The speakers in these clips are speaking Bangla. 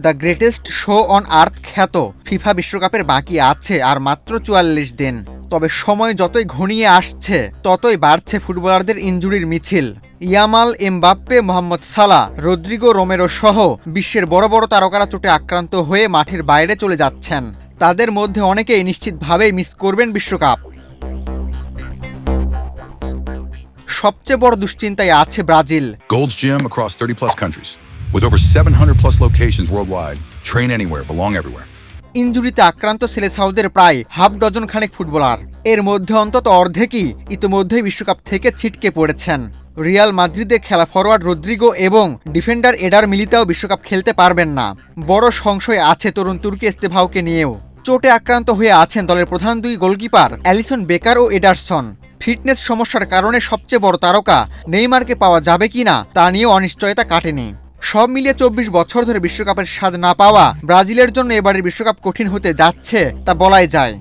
The greatest show on earth খ্যাত ফিফা বিশ্বকাপের বাকি আছে আর মাত্র ৪৪ দিন। তবে সময় যতই ঘনিয়ে আসছে ততই বাড়ছে ফুটবলারদের ইনজুরির মিছিল। ইয়ামাল, এমবাপ্পে, মোহাম্মদ সালাহ, রদ্রিগো, রোমেরো সহ বিশ্বের বড় বড় তারকারা চোটে আক্রান্ত হয়ে মাঠের বাইরে চলে যাচ্ছেন। তাদের মধ্যে অনেকেই নিশ্চিতভাবেই মিস করবেন বিশ্বকাপ। সবচেয়ে বড় দুশ্চিন্তায় আছে Brazil. Gold's Gym across 30 plus countries with over 700 plus locations worldwide. Train anywhere, belong everywhere. ইনজুরিতে আক্রান্ত সেলেসাওদের প্রায় হাফ ডজন খানেক ফুটবলার। এর মধ্যে অন্তত অর্ধেকই ইতিমধ্যেই বিশ্বকাপ থেকে ছিটকে পড়েছেন। রিয়াল মাদ্রিদে খেলা ফরোয়ার্ড রদ্রিগো এবং ডিফেন্ডার এডার মিলিতাও বিশ্বকাপ খেলতে পারবেন না। বড় সংশয় আছে তরুণ তুর্কি এস্তেভাওকে নিয়েও। চোটে আক্রান্ত হয়ে আছেন দলের প্রধান দুই গোলকিপার অ্যালিসন বেকার ও এডারসন। ফিটনেস সমস্যার কারণে সবচেয়ে বড় তারকা নেইমারকে পাওয়া যাবে কিনা তা নিয়েও অনিশ্চয়তা কাটেনি। সব মিলিয়ে ২৪ বছর ধরে বিশ্বকাপের স্বাদ না পাওয়া ব্রাজিলের জন্য এবারের বিশ্বকাপ কঠিন হতে যাচ্ছে তা বলাই যায়।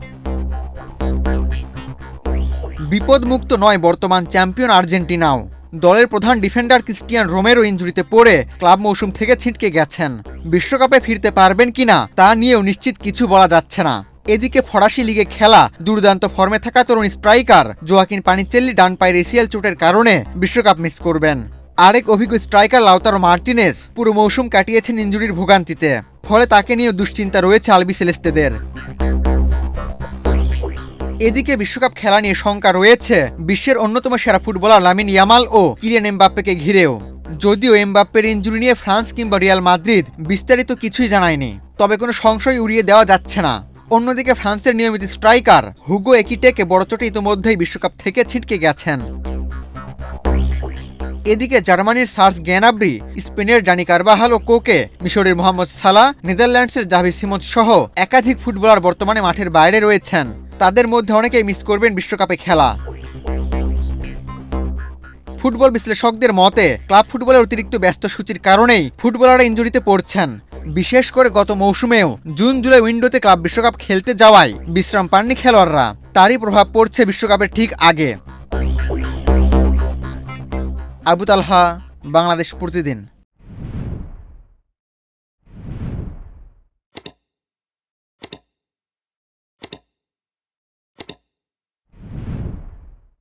বিপদমুক্ত নয় বর্তমান চ্যাম্পিয়ন আর্জেন্টিনাও। দলের প্রধান ডিফেন্ডার ক্রিস্টিয়ান রোমেরো ইনজুরিতে পড়ে ক্লাব মৌসুম থেকে ছিটকে গেছেন। বিশ্বকাপে ফিরতে পারবেন কিনা তা নিয়েও নিশ্চিত কিছু বলা যাচ্ছে না। এদিকে ফরাসি লিগে খেলা দুর্দান্ত ফর্মে থাকা তরুণ স্ট্রাইকার জোয়াকিন পানিচেল্লি ডান পায়ের এসিএল চোটের কারণে বিশ্বকাপ মিস করবেন। আরেক অভিজ্ঞ স্ট্রাইকার লাউতারো মার্টিনেজ পুরো মৌসুম কাটিয়েছেন ইনজুরির ভোগান্তিতে, ফলে তাকে নিয়েও দুশ্চিন্তা রয়েছে আলবি সেলেস্তেদের। এদিকে বিশ্বকাপ খেলা নিয়ে শঙ্কা রয়েছে বিশ্বের অন্যতম সেরা ফুটবলার লামিন ইয়ামাল ও কিলিয়ান এমবাপ্পেকে ঘিরেও। যদিও এমবাপ্পের ইনজুরি নিয়ে ফ্রান্স কিংবা রিয়াল মাদ্রিদ বিস্তারিত কিছুই জানায়নি, তবে কোনো সংশয় উড়িয়ে দেওয়া যাচ্ছে না। অন্যদিকে ফ্রান্সের নিয়মিত স্ট্রাইকার হুগো একিটেকে বড় চোটে ইতিমধ্যেই বিশ্বকাপ থেকে ছিটকে গেছেন। এদিকে জার্মানির সার্জ গ্যানাব্রি, স্পেনের ডানি কারবাহাল ও কোকে, মিশরের মোহাম্মদ সালাহ, নেদারল্যান্ডসের জাভি সিমন্স সহ একাধিক ফুটবলার বর্তমানে মাঠের বাইরে রয়েছেন। তাদের মধ্যে অনেকেই মিস করবেন বিশ্বকাপে খেলা। ফুটবল বিশ্লেষকদের মতে ক্লাব ফুটবলের অতিরিক্ত ব্যস্ত সূচির কারণেই ফুটবলাররা ইনজুরিতে পড়ছেন। বিশেষ করে গত মৌসুমেও জুন জুলাই উইন্ডোতে ক্লাব বিশ্বকাপ খেলতে যাওয়ায় বিশ্রাম পাননি খেলোয়াড়রা। তারই প্রভাব পড়ছে বিশ্বকাপের ঠিক আগে। আবু তালহা, বাংলাদেশ প্রতিদিন।